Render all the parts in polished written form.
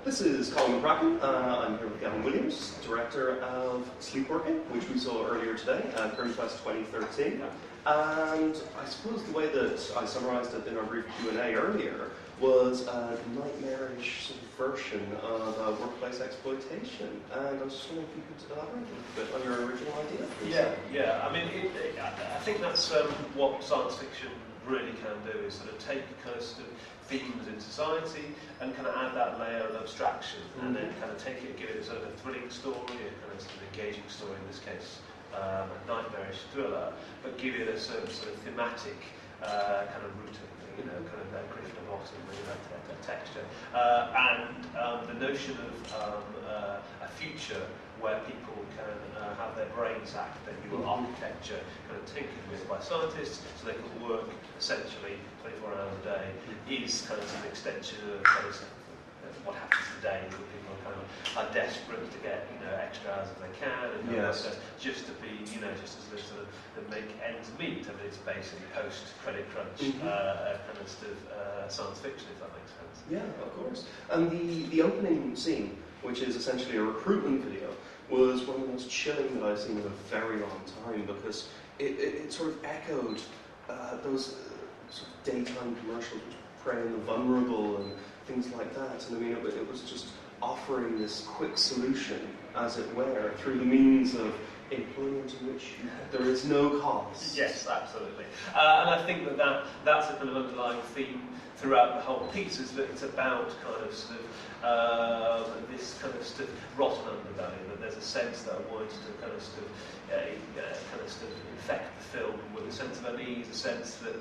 This is Colin McCracken. I'm here with Gavin Williams, Director of Sleepworking, which we saw earlier today at Grimmfest 2013. And I suppose the way that I summarised it in our brief Q&A earlier was a nightmarish sort of version of workplace exploitation. And I was just wondering if you could elaborate a little bit on your original idea. Yeah. I mean, I think that's what science fiction really can do, is sort of take kind of themes in society and kind of add that layer of abstraction, and then kind of take it, give it sort of a thrilling story, a kind of engaging story, in this case a nightmarish thriller, but give it a certain sort of thematic kind of routing, kind of that grift and bottom, that texture, and the notion of a future where people can have their brain sacked, their new architecture kind of tinkered with by scientists, so they can work essentially 24 hours a day, is kind of an extension of kind of what happens today, where people are desperate to get extra hours if they can, and just to be just as sort of to make ends meet. I mean, it's basically post credit crunch kind of science fiction, if that makes sense. Yeah, of course. And the opening scene, which is essentially a recruitment video, was one of the most chilling that I've seen in a very long time, because it sort of echoed those sort of daytime commercials which prey on the vulnerable and things like that. And I mean, it was just offering this quick solution, as it were, through the means of employment in which there is no cost. Yes, absolutely. And I think that's a kind of underlying theme throughout the whole piece, is that it's about kind of sort of this kind of rotten underbelly, that there's a sense that I wanted to kind of infect the film with a sense of unease, a sense that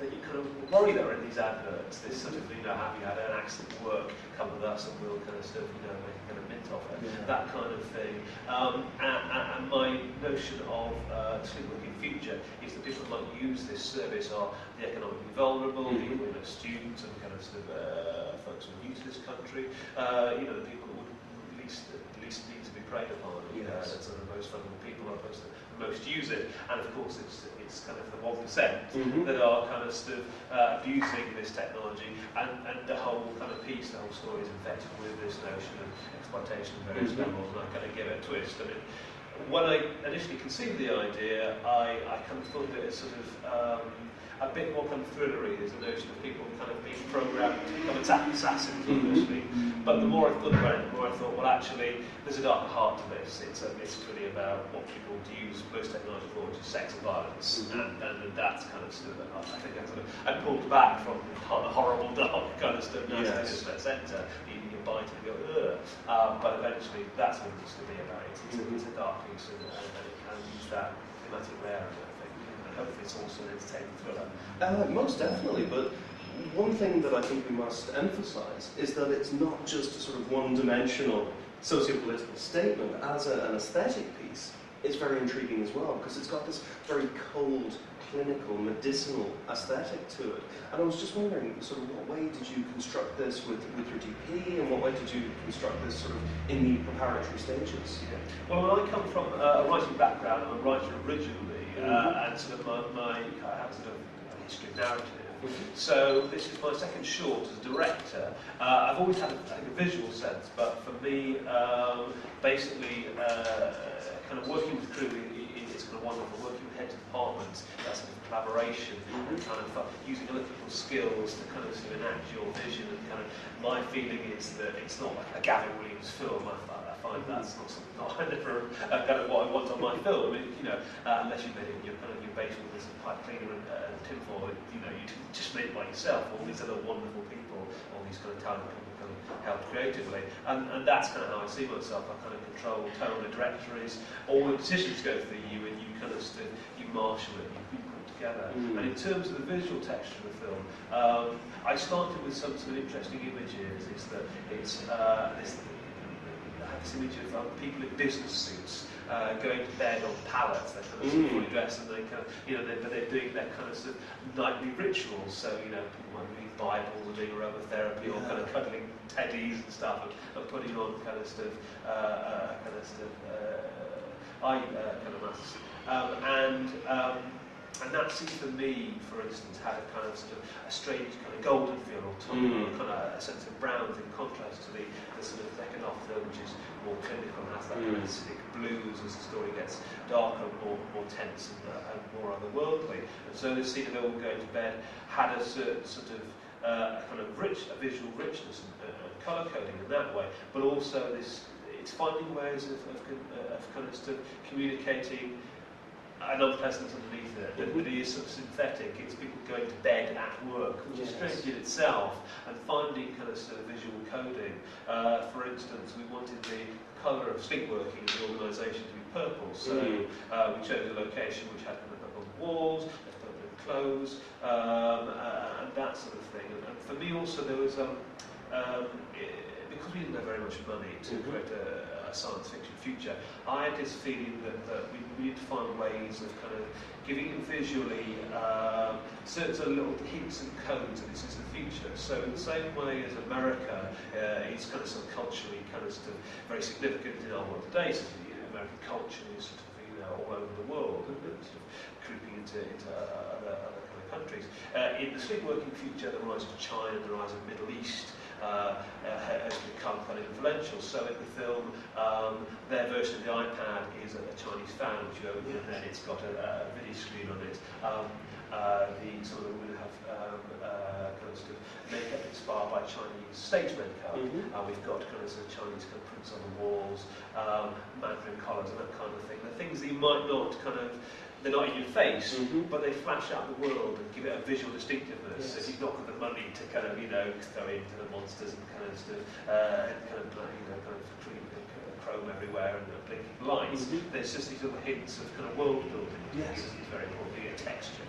you kind of worry that are in these adverts, this sort of, have you had an accident at work, come with us and we'll kind of make a kind of mint of it, that kind of thing. And my notion of Sleepworking future is that people that might use this service are the economically vulnerable, people, students and kind of folks who are new to this country, the people that would least need to be preyed upon, that's sort of the most vulnerable people are those that most use it, and of course it's kind of the 1% that are kind of abusing this technology, and the whole kind of piece, the whole story is infected with this notion of exploitation at various levels, and I kind of give it a twist. I mean, when I initially conceived the idea, I kind of thought of it as sort of a bit more kind of thrillery. There's a notion of people kind of being programmed to become attack assassins, obviously. But the more I thought about it, the more I thought, well, actually, there's a darker heart to this. It's really about what people use most technology for, which is sex and violence, and that's kind of I think I pulled back from the horrible, dark kind of stuff. Yes. Centre, you bite and you go, ugh. But eventually, that's what it needs to be about. It's a dark piece, and it can use that thematic layer. Hopefully it's also an entertaining thriller. Most definitely, but one thing that I think we must emphasise is that it's not just a sort of one-dimensional socio-political statement. As an aesthetic piece, it's very intriguing as well, because it's got this very cold, clinical, medicinal aesthetic to it. And I was just wondering, sort of, what way did you construct this with your DP, and what way did you construct this sort of in the preparatory stages? Well, when I come from a writing background, I'm a writer originally, and sort of I have sort of a history of narrative. So this is my second short as a director. I've always had a visual sense, but for me, basically, kind of working with crew is kind of wonderful. Working with heads of departments, that sort of collaboration, and kind of using analytical skills to kind of enact your vision. And kind of my feeling is that it's not like a Gavin Williams film. I find that's not something kind of what I want on my film. I mean, unless you made it in your kind of your basement with some pipe cleaner and tinfoil, you just made it by yourself. All these other wonderful people, all these kind of talented people kind of help creatively, and that's kind of how I see myself. I kind of control tone, the directories, all the decisions go through you, and you kind of you marshal it, you put it together. And in terms of the visual texture of the film, I started with some interesting images. This image of people in business suits going to bed on pallets. They're kind of fully dressed, and they kind of, they're doing their kind of nightly rituals. So people might read Bibles or doing aromatherapy, or kind of cuddling teddies and stuff, and putting on kind of eye kind of masks. And that scene for me, for instance, had a kind of sort of a strange kind of golden feel, or kind of a sense of browns in contrast to the sort of second half film, which is more clinical and has that kind of acidic blues as the story gets darker, more tense and more otherworldly. And so this scene of all going to bed had a certain sort of a kind of a visual richness and colour coding in that way, but also it's finding ways of kind of sort of communicating an unpleasantness underneath it, but it is sort of synthetic. It's people going to bed at work, which is strange in itself, and finding kind of sort of visual coding. For instance, we wanted the colour of Sleepworking in the organisation to be purple, so we chose a location which had kind of purple walls, purple clothes, and that sort of thing. And for me also there was, because we didn't have very much money to create a science fiction future, I had this feeling that we need to find ways of kind of giving it visually certain sort of little hints and codes that this is the future. So in the same way as America is kind of sort of culturally kind of sort of very significant in our world today, so, American culture is sort of all over the world and sort of creeping into other kind of countries. In the Sleepworking future, the rise of China, the rise of the Middle East has become kind of influential. So in the film, their version of the iPad is a Chinese fan, which you open and then it's got a video screen on it. Some of them will have kind of sort of makeup inspired by Chinese stage makeup. We've got kind of sort of Chinese kind of prints on the walls, Mandarin collars and that kind of thing. The things that you might not kind of, they're not in your face, but they flash out the world and give it a visual distinctiveness. Yes. If you've not got the money to kind of, go into the monsters and kind of chrome everywhere and blinking lights, there's just these little hints of kind of world building. Yes, it's very important. A texture.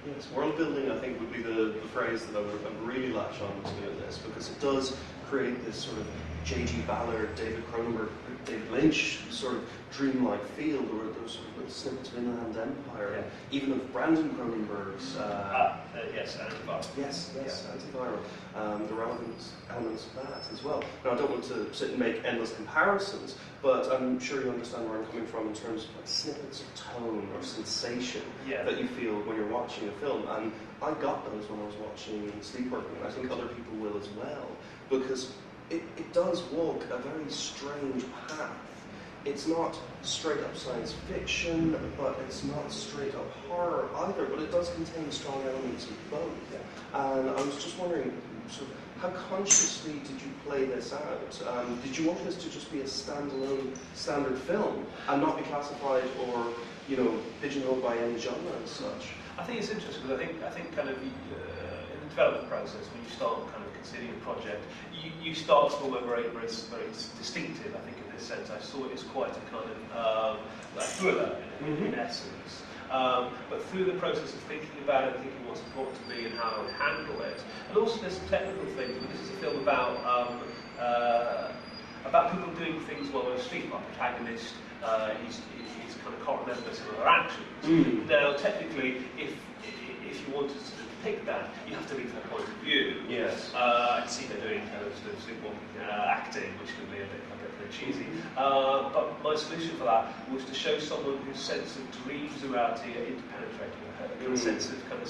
Yes, world building I think would be the phrase that I would really latch on to in this, because it does create this sort of J.G. Ballard, David Cronenberg, David Lynch sort of dreamlike feel. There were sort of little snippets of Inland Empire, even of Brandon Cronenberg's. Antiviral. Yes, Antiviral. The relevant elements of that as well. Now, I don't want to sit and make endless comparisons, but I'm sure you understand where I'm coming from in terms of like snippets of tone or sensation that you feel when you're watching a film. And I got those when I was watching Sleepworking, and I think other people will as well, because it does walk a very strange path. It's not straight up science fiction, but it's not straight up horror either, but it does contain strong elements of both. And I was just wondering, sort of, how consciously did you play this out? Did you want this to just be a standalone, standard film and not be classified or, pigeonholed by any genre as such? I think it's interesting because I think kind of in the development process, when you start kind of considering a project, you start somewhere very distinctive. I think in this sense, I saw it as quite a kind of like thriller in essence. But through the process of thinking about it, thinking what's important to me and how I would handle it, and also there's some technical things. I mean, this is a film about people doing things while they're asleep. Our protagonist, he's kind of can't remember some of their actions. Now, technically, if you wanted to depict that, you have to leave her point of view. Yes. I can see they're doing kind of sleepwalking acting, which can be a bit cheesy. But my solution for that was to show someone whose sense of dreams and reality are interpenetrating with her. Her sense of kind of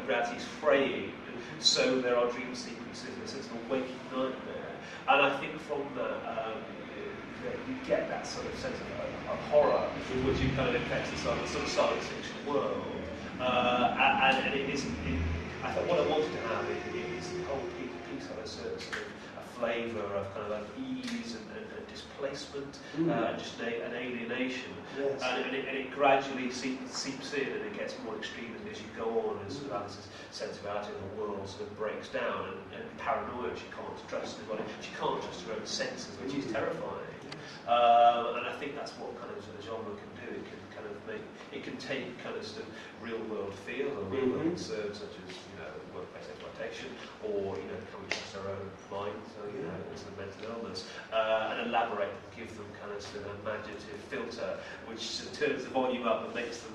reality is fraying. So there are dream sequences, a sense of a waking nightmare. And I think from that, you get that sort of sense of horror, which you kind of affects the sort of science fiction world. And it isn't. I thought what I wanted to have is the whole piece of a certain sort of a flavour of kind of unease and displacement, and just an alienation. Yes. And it gradually seeps in, and it gets more extreme as you go on, as Alice's sense of reality of the world sort of breaks down, and paranoia. She can't trust anybody. She can't trust her own senses, which is terrifying. And I think that's what kind of the genre can do. It can kind of take kind of sort of real world feel and real world concerns such as workplace exploitation, or can we trust our own minds, so it's a mental illness, and elaborate and give them kind of sort of imaginative filter, which sort of turns the volume up and makes them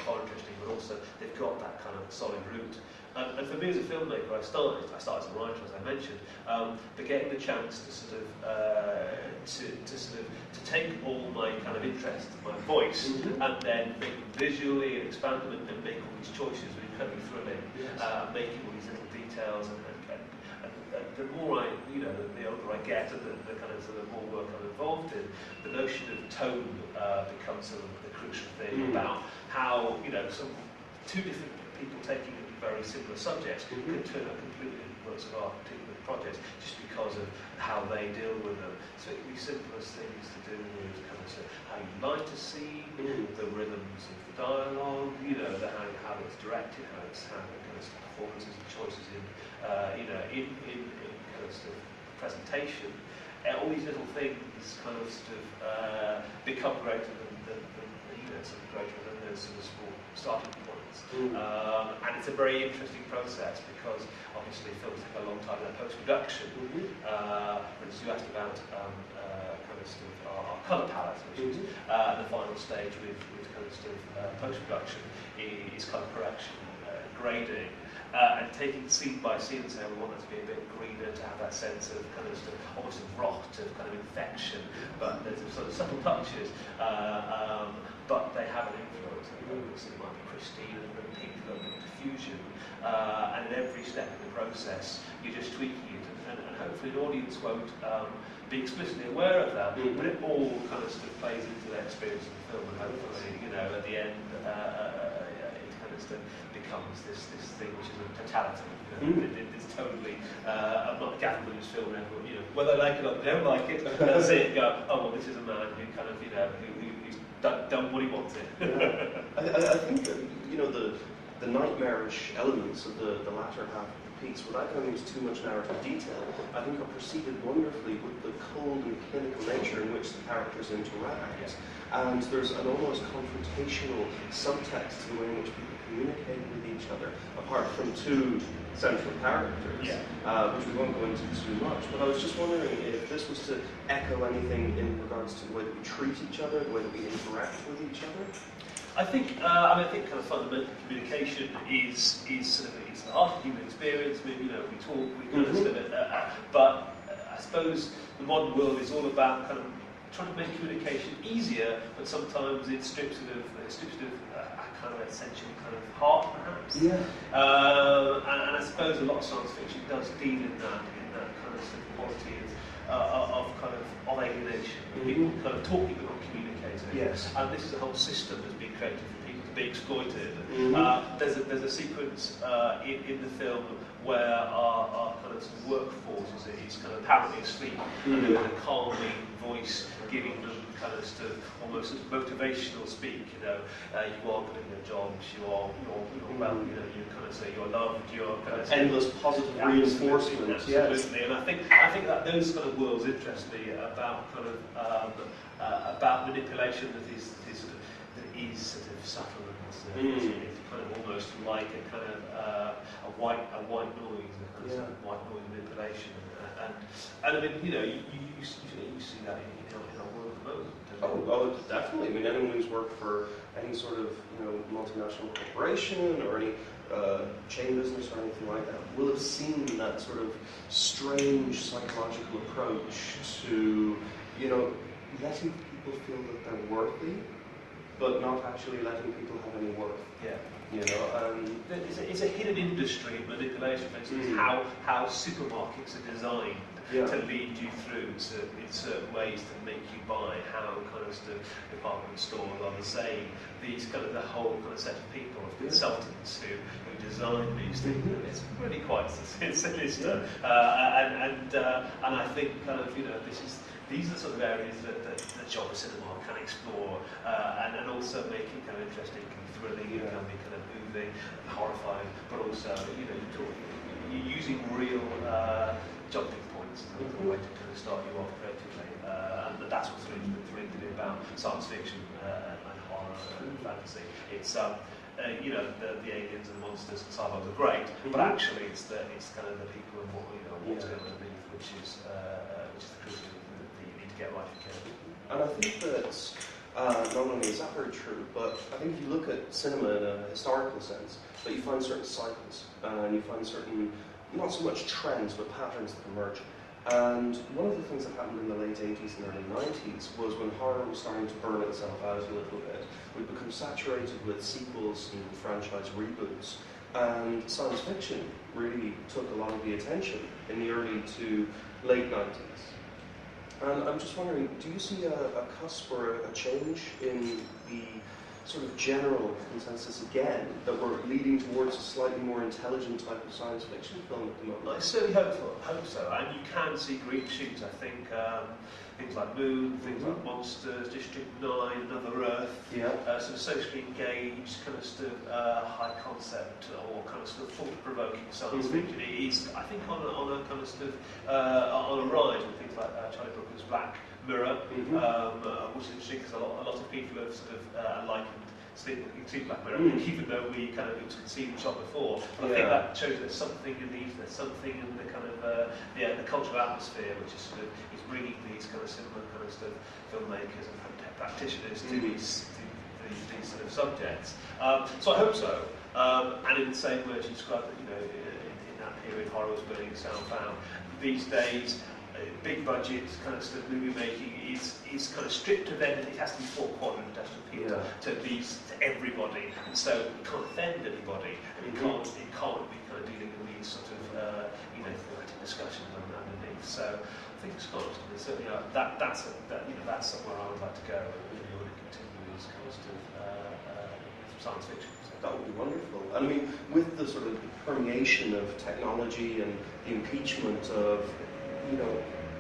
far interesting, but also they've got that kind of solid root. And for me as a filmmaker, I started as a writer, as I mentioned, but getting the chance to sort of to take all my kind of interest, my voice, and then make them visually and expand them and make all these choices was incredibly thrilling. Yes. Making all these little details and the more the older I get, and the kind of sort of more work I'm involved in, the notion of tone becomes sort of the crucial thing about how two different people taking very similar subjects can turn out completely different works of art, particular projects, just because of how they deal with them. So it can be simplest things to do with kind of how you light a scene, the rhythms of the dialogue, how it's directed, how the kind of performances and choices in kind of presentation. All these little things kind of become greater than those sort of small starting points. And it's a very interesting process because obviously films take a long time in post-production. For instance, you asked about our colour palette, which is the final stage with kind of post-production is colour correction, grading. And taking scene by scene and saying we want it to be a bit greener, to have that sense of kind of almost of rot, of kind of infection, but there's sort of subtle touches, but they have an influence. It might be pristine and pink, a little bit of diffusion, and in every step of the process you're just tweaking it, and hopefully an audience won't be explicitly aware of that, but it all kind of plays into their experience of the film, and hopefully at the end it kind of becomes this thing which is a totality. It's totally not a Gavin Williams film. Whether I like it or they don't like it, they'll see it and go, oh well, this is a man who kind of who's done what he wanted. I think that the nightmarish elements of the latter half of the piece, without going into too much narrative detail, I think are preceded wonderfully with the cold and clinical nature in which the characters interact. Yes. And there's an almost confrontational subtext to the way in which people communicate with each other, apart from two central characters, which we won't go into too much. But I was just wondering if this was to echo anything in regards to the way that we treat each other, the way that we interact with each other. I think kind of fundamental communication is sort of it's the heart of human experience. We talk, we kind of sort of, but I suppose the modern world is all about kind of trying to make communication easier, but sometimes it strips it of a kind of essential kind of heart, perhaps. Yeah. And I suppose a lot of science fiction does deal in that kind of quality of alienation. People kind of talking but not communicating. Yes. And this is a whole system that's been created for people to be exploited. There's a sequence in the film where our kind of workforce is kind of apparently asleep, and there's a calming voice giving them kind of almost motivational speak. You are good at your jobs. You're well. You kind of say you're loved. You're kind of endless positive reinforcement. Absolutely. Yes. And I think that those kind of worlds interest me about kind of about manipulation that is sort of subtle and it's kind of almost like a kind of a white noise, a kind of white noise manipulation, and I mean you see that in our world at the moment. Oh, definitely. I mean, anyone who's worked for any sort of multinational corporation or any chain business or anything like that will have seen that sort of strange psychological approach to letting people feel that they're worthy, but not actually letting people have any worth. Yeah. It's a hidden industry of manipulation. For instance, how supermarkets are designed to lead you through in certain ways to make you buy. How kind of department stores are the same. These kind of the whole kind of set of people, consultants who design these things. It's really quite sinister. And I think kind of these are the sort of areas that genre cinema can explore, and also make it kind of interesting and thrilling. It can be kind of moving and horrifying, but also you're using real jumping points as a way to kind of start you off creatively, and that's what's really thrilling to do about science fiction and horror and fantasy. It's the aliens and the monsters and sci-fi are great, but actually it's kind of the people and what's going on underneath, which is the crucial thing that you need to get right if you can. And I think that not only is that very true, but I think if you look at cinema in a historical sense, that you find certain cycles, and you find certain, not so much trends, but patterns that emerge. And one of the things that happened in the late 80s and early 90s was when horror was starting to burn itself out a little bit. We'd become saturated with sequels and franchise reboots, and science fiction really took a lot of the attention in the early to late 90s. And I'm just wondering, do you see a cusp or a change in the sort of general consensus again, that we're leading towards a slightly more intelligent type of science fiction film at the moment? I certainly hope so. And you can see green shoots, I think. Things like Moon, things like Monsters, District 9, Another Earth, sort of socially engaged, kind of sort of high concept or kind of sort of thought-provoking science fiction. It is, I think, on a kind of sort of on a rise with things like Charlie Brooker's Black Mirror, which is interesting because a lot of people have sort of likened Sleepworking to Black Mirror, even though it was conceived and shot before. But I think that shows there's something in there's something in the kind of the cultural atmosphere which is sort of is bringing these kind of similar kind of stuff, filmmakers and practitioners to these sort of subjects. So I hope so. And in the same way as you described that, in that period horror was burning itself out. These days, big budget kind of stuff movie making is kind of stripped of then it has to be four quadrant, it has to appeal to everybody, and so it can't offend anybody, and it can't be kind of dealing with these sort of theoretic discussions underneath. So I think it's got certainly that's somewhere I would like to go, and really want to continue these kinds of science fiction. That would be wonderful. I mean, with the sort of permeation of technology and the impeachment of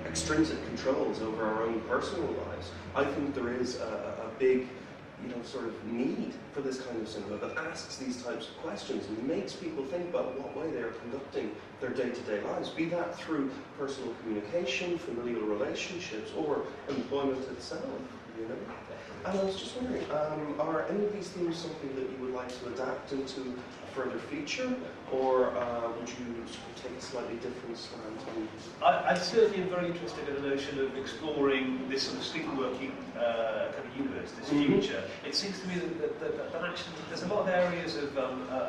extrinsic controls over our own personal lives, I think there is a big, sort of need for this kind of cinema that asks these types of questions and makes people think about what way they are conducting their day-to-day lives, be that through personal communication, familial relationships, or employment itself, And I was just wondering, are any of these themes something that you would like to adapt into a further feature, or would you sort of take a slightly different slant on? I certainly am very interested in the notion of exploring this sort of sleepworking kind of universe, this future. It seems to me that actually there's a lot of areas of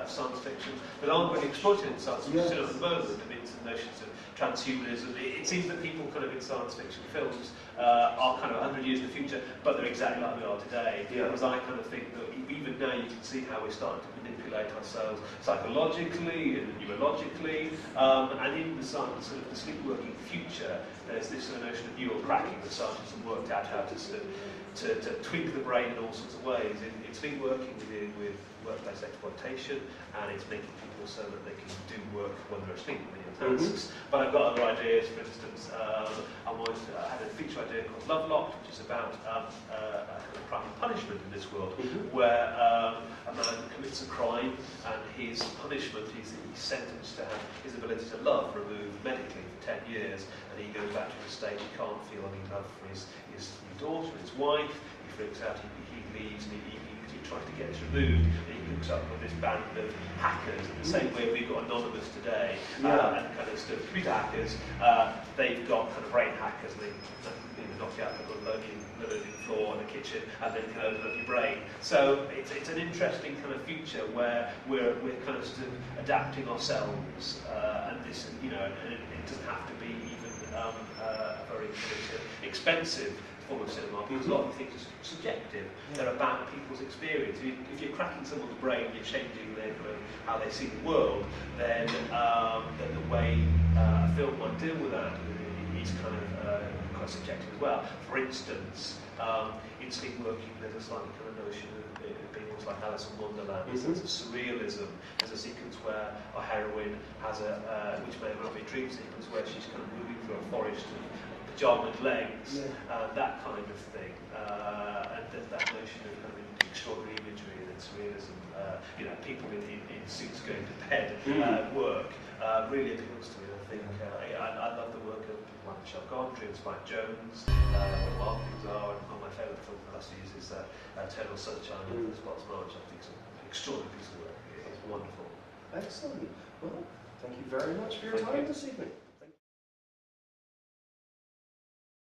science fiction that aren't really exploited in science fiction at the moment. I mean, some notions of transhumanism. It seems that people kind of in science fiction films are kind of 100 years in the future, but they're exactly like we are today. Whereas I kind of think that even now you can see how we're starting to manipulate ourselves psychologically and neurologically, and in the sort of the sleepworking future, there's this sort of notion of neural cracking that scientists have worked out how to tweak the brain in all sorts of ways. In sleepworking, we're dealing with workplace exploitation, and it's making people so that they can do work when they're asleep, tasks. But I've got other ideas. For instance, I had a feature idea called Love Locked, which is about crime and punishment in this world, where a man commits a crime, and his punishment is that he's sentenced to have his ability to love removed medically for 10 years, and he goes back to a state he can't feel any love for his daughter, his wife. He freaks out, he leaves, and he tries to get this removed, and he hooks up with this band of hackers in the same way we've got Anonymous today, and kind of stuff. Computer hackers, they've got kind of brain hackers, and they knock you out on the living floor in the kitchen, and then can open up your brain. So it's an interesting kind of future where we're kind of sort of adapting ourselves, and this, and it doesn't have to be even a very kind of expensive form of cinema, because a lot of things are subjective. They're about people's experience. If you're cracking someone's brain, you're changing how they see the world, then the way a film might deal with that is kind of quite subjective as well. For instance, in Sleepworking, there's a slightly kind of notion of being almost like Alice in Wonderland. There's a surrealism. There's a sequence where our heroine has which may not be a dream sequence, where she's kind of moving through a forest of pajamaed legs, that kind of thing, and there's that notion of kind of extraordinary imagery and surrealism. People in suits going to bed work really appeals to me. I think I love the work of people like Michelle Gondry and Spike Jones. What Wild Things Are, and one of my favourite films for us to use is Eternal Sunshine of the Spotless Mind, which I think is an extraordinary piece of work. It's wonderful. Excellent. Well, thank you very much for your time this evening.